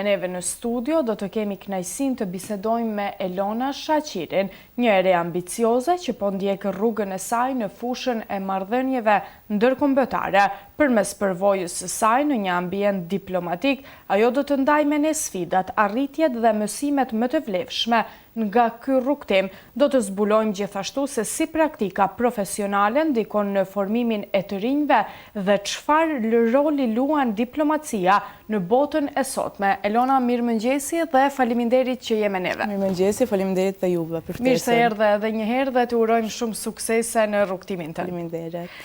neve në studio do të kemi kënaqësinë të bisedojmë me Elona Shaqirin, një ere ambicioze që po ndjek rrugën e saj në fushën e marrëdhënieve ndërkombëtare. Përmes përvojës së saj në një ambient diplomatik, ajo do të ndajë me ne sfidat, arritjet dhe mësimet më të vlefshme. Nga ky rrugtim do të zbulojmë gjithashtu se si praktika profesionale ndikon në formimin e të rinjve dhe çfarë roli luan diplomacia në botën e sotme. Elona, mirëmëngjesi dhe faleminderit që je me neve. Mirëmëngjesi, faleminderit dhe juve për ftesën. Mirë se erdhe edhe një herë dhe të urojmë shumë suksese në rrugtimin tënd. Faleminderit.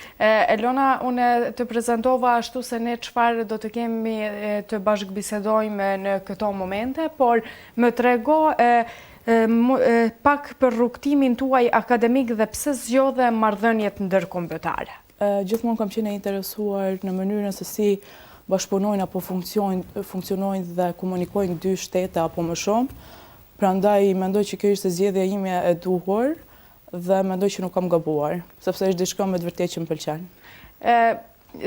Elona, unë të prezantova ashtu se ne çfarë do të kemi të bashkëbisedojmë në këto momente, por më trego pak për rrugtimin tuaj akademik dhe pse zgjodhe marrëdhëniet ndërkombëtare. Gjithmonë kam qenë e interesuar në mënyrën se si bashkëpunojnë apo funksionojnë dhe komunikojnë dy shtete apo më shumë. Prandaj mendoj që kjo ishte zgjedhja ime e duhur dhe mendoj që nuk kam gabuar, sepse është diçka me të vërtetë që më pëlqen.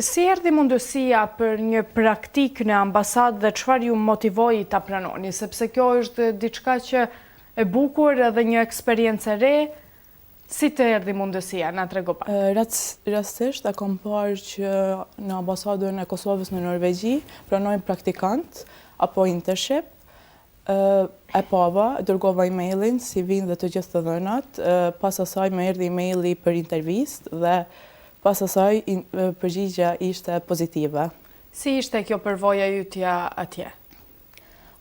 Si erdhi mundësia për një praktik në ambasadë dhe çfarë ju motivoi ta pranoni, sepse kjo është diçka që e bukur edhe një eksperiencë e re, si të erdhi mundësia, na trego pak. Rastisht e kam parë që në ambasadën e Kosovës në Norvegji pranojnë praktikant apo internship. E pava, dërgova emailin, CV-n dhe të gjithë të dhënat, pas asaj më erdhi emaili për intervistë dhe pas asaj përgjigja ishte pozitive. Si ishte kjo përvoja ytja atje?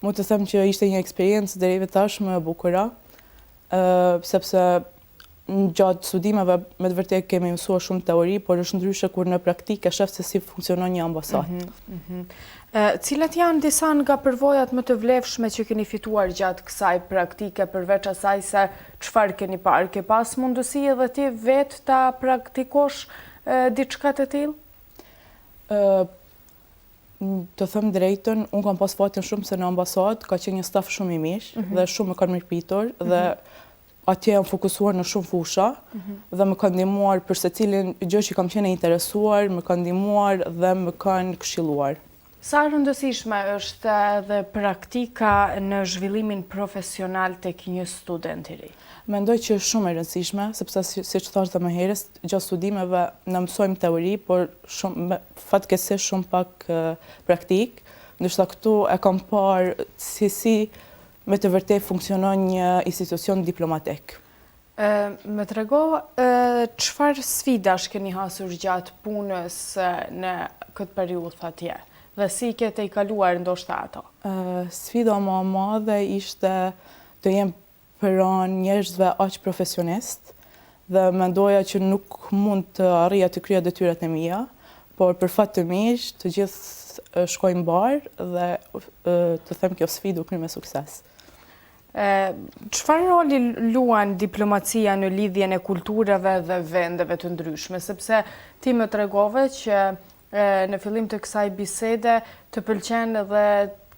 Mund të them që ishte një eksperiencë deri tashmë e bukur, sepse gjatë studimeve me të vërtetë kemi mësuar shumë teori, por është ndryshe kur në praktikë shef se si funksionon një ambasadë. Cilat janë disa nga përvojat më të vlefshme që keni fituar gjatë kësaj praktike, përveç asaj se çfarë keni parë? Ke pas mundësi edhe ti vetë ta praktikosh diçka të tillë? Të them drejtën, unë kam pas fatin shumë se në ambasadë ka qenë një staf shumë i mirë dhe shumë më kanë mirëpritur dhe atje jam fokusuar në shumë fusha dhe më kanë ndihmuar për secilin gjë që kam qenë interesuar, më kanë ndihmuar dhe më kanë këshilluar. Sa rëndësishme është edhe praktika në zhvillimin profesional tek një student i ri? Mendoj që është shumë e rëndësishme, sepse siç thash dhe më herës, gjatë studimeve na mësojmë teori, por fatkeqësisht shumë pak praktik. Ndërsa këtu e kam parë si me të vërtetë funksionon një institucion diplomatik. Më trego çfarë sfidash keni hasur gjatë punës në këtë periudhë atje dhe si kete i kaluar ndoshta ato? Sfida më e madhe ishte të jem pranë njerëzve aq profesionist dhe mendoja që nuk mund të arrija të kryej detyrat e mia, por për fat të mirë të gjithë shkojnë mbar dhe të them kjo sfidë u kry me sukses. Çfarë roli luan diplomacia në lidhjen e kulturave dhe vendeve të ndryshme, sepse ti më tregove që në fillim të kësaj bisede të pëlqen edhe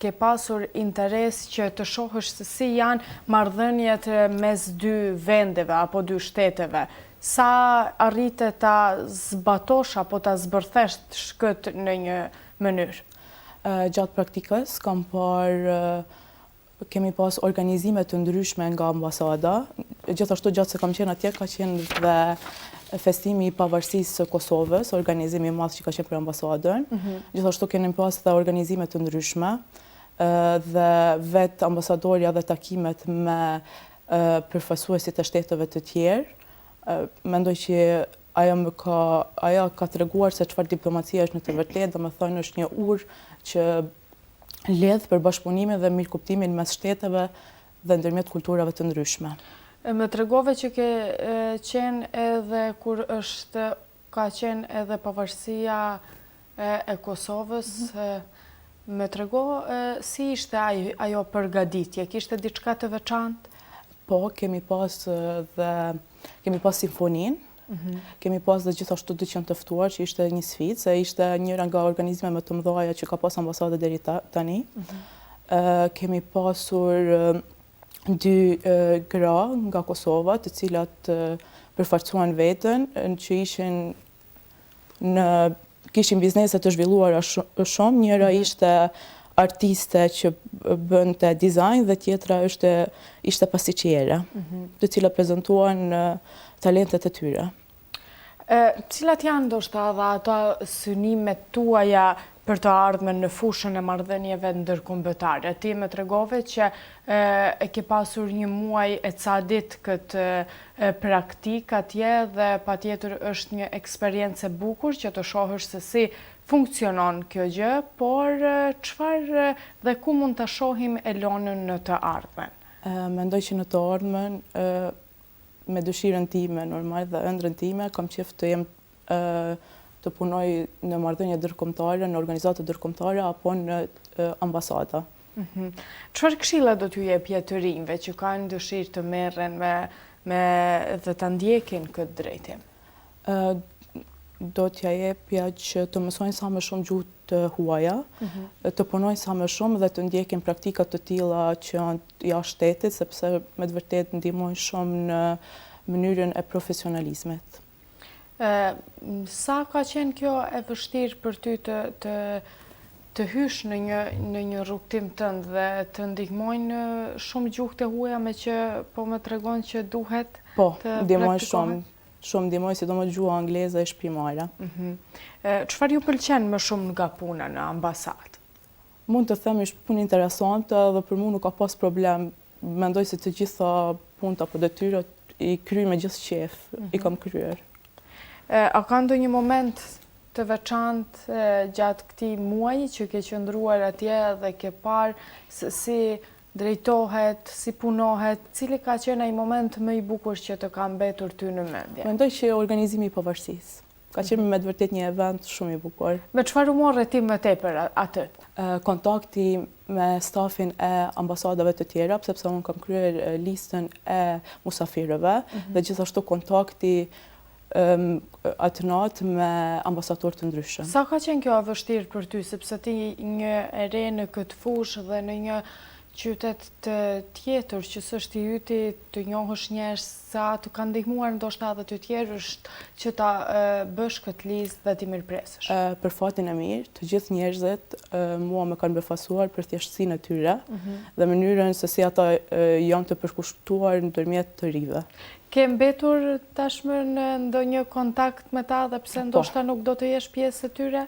ke pasur interes që të shohësh se si janë marrëdhëniet mes dy vendeve apo dy shteteve. Sa arrite ta zbatosh apo ta zbërthesh këtë në një mënyrë? Gjatë praktikës kam parë kemi pas organizime të ndryshme nga ambasada. Gjithashtu gjatë se kam qenë atje ka qenë dhe festimi i pavarësisë së Kosovës, organizimi i madh që ka qenë për ambasadën. Gjithashtu kemi pas dhe organizime të ndryshme dhe vetë ambasadorja dhe takimet me përfaqësuesit e shteteve të tjerë. Mendoj që ajo ka treguar se çfarë diplomacia është në të vërtetë, domethënë është një urë që lidh për bashkëpunimin dhe mirëkuptimin mes shteteve dhe ndërmjet kulturave të ndryshme. Më tregove që ke qenë edhe kur ka qenë edhe pavarësia e Kosovës. Më trego si ishte ajo përgatitje, kishte diçka të veçantë? Po, kemi pas simfoninë, kemi pas dhe gjithashtu 200 të ftuar që ishte një sfidë, se ishte njëra nga organizme më të mëdha që ka pas ambasada deri tani. Kemi pasur 2 gra nga Kosova, të cilat përfaqësuan veten, që kishin biznese të zhvilluara shumë. Njëra ishte artiste që bënte dizajn dhe tjetra ishte pastiqiere, të cilat prezantuan talentet e tyre. Cilat janë ndoshta edhe ato synimet tuaja për të ardhmen në fushën e marrëdhënieve ndërkombëtare? Ti më tregove që e ke pasur një muaj e ca ditë këtë praktik atje dhe patjetër është një eksperiencë e bukur që të shohësh se si funksionon kjo gjë, por çfarë dhe ku mund ta shohim Elonën në të ardhmen? Mendoj që në të ardhmen me dëshirën time normal dhe ëndrrën time kam qejf të jem të punoj në marrëdhënie ndërkombëtare, në organizata ndërkombëtare apo në ambasada. Çfarë këshilla do t'ju jepje të rinjve që kanë dëshirë të merren me dhe ta ndjekin këtë drejtim? Do t'ja jepja që të mësojnë sa më shumë gjuhë të huaja, të punojnë sa më shumë dhe të ndjekin praktika të tilla që janë jashtë shtetit, sepse me të vërtetë ndihmojnë shumë në mënyrën e profesionalizmit. Sa ka qenë kjo e vështirë për ty të hysh në një rrugtim tënd dhe të ndihmojnë shumë gjuhë të huaja me që po më tregon që duhet Po, të ndihmojnë praktikohet? shumë ndihmojnë sidomos gjuha angleze e shpimare. Çfarë ju pëlqen më shumë nga puna në ambasadë? Mund të them është punë interesante dhe për mua nuk ka pas problem. Mendoj se të gjitha punët apo detyrat i kryj me gjithë qejf, i kam kryer. A ka ndonjë moment të veçantë gjatë këtij muaji që ke qëndruar atje dhe ke parë se si drejtohet, si punohet, cili ka qenë ai moment më i bukur që të ka mbetur ty në mendje? Mendoj që organizimi i pavarësisë ka qenë me të vërtetë një event shumë i bukur. Me çfarë u morre ti më tepër atë? Kontakti me stafin e ambasadave të tjera, sepse unë kam kryer listën e musafirëve dhe gjithashtu kontakti atë natë me ambasadorë të ndryshëm. Sa ka qenë kjo e vështirë për ty, sepse ti një e re në këtë fushë dhe në një qytet të tjetër që s'është i yti, të njohësh njerëz sa të kanë ndihmuar ndoshta edhe të tjerë që ta bësh këtë listë dhe t'i mirëpresësh. Për fatin e mirë, të gjithë njerëzit mua më kanë befasuar për thjeshtësinë e tyre dhe mënyrën se si ata janë të përkushtuar ndërmjet të rive. Ke mbetur tashmë në ndonjë kontakt me ta dhe pse ndoshta nuk do të jesh pjesë e tyre?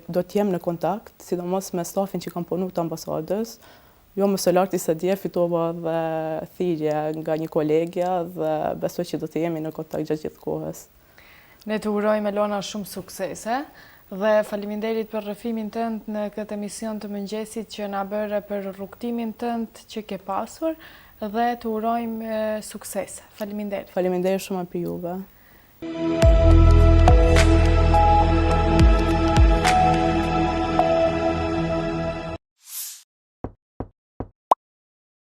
Do t'jem në kontakt, sidomos me stafin që kam punu të ambasadës. Jo më së larti se dje fitova dhe thirrje nga një kolegja dhe besoj që do të jemi në kontakt gjatë gjithë kohës. Ne të urojmë Elona shumë suksese dhe faleminderit për rrëfimin tënd në këtë emision të mëngjesit që na bëre për rrugtimin tënd që ke pasur dhe të urojmë suksese. Faleminderit. Faleminderit shumë për juve.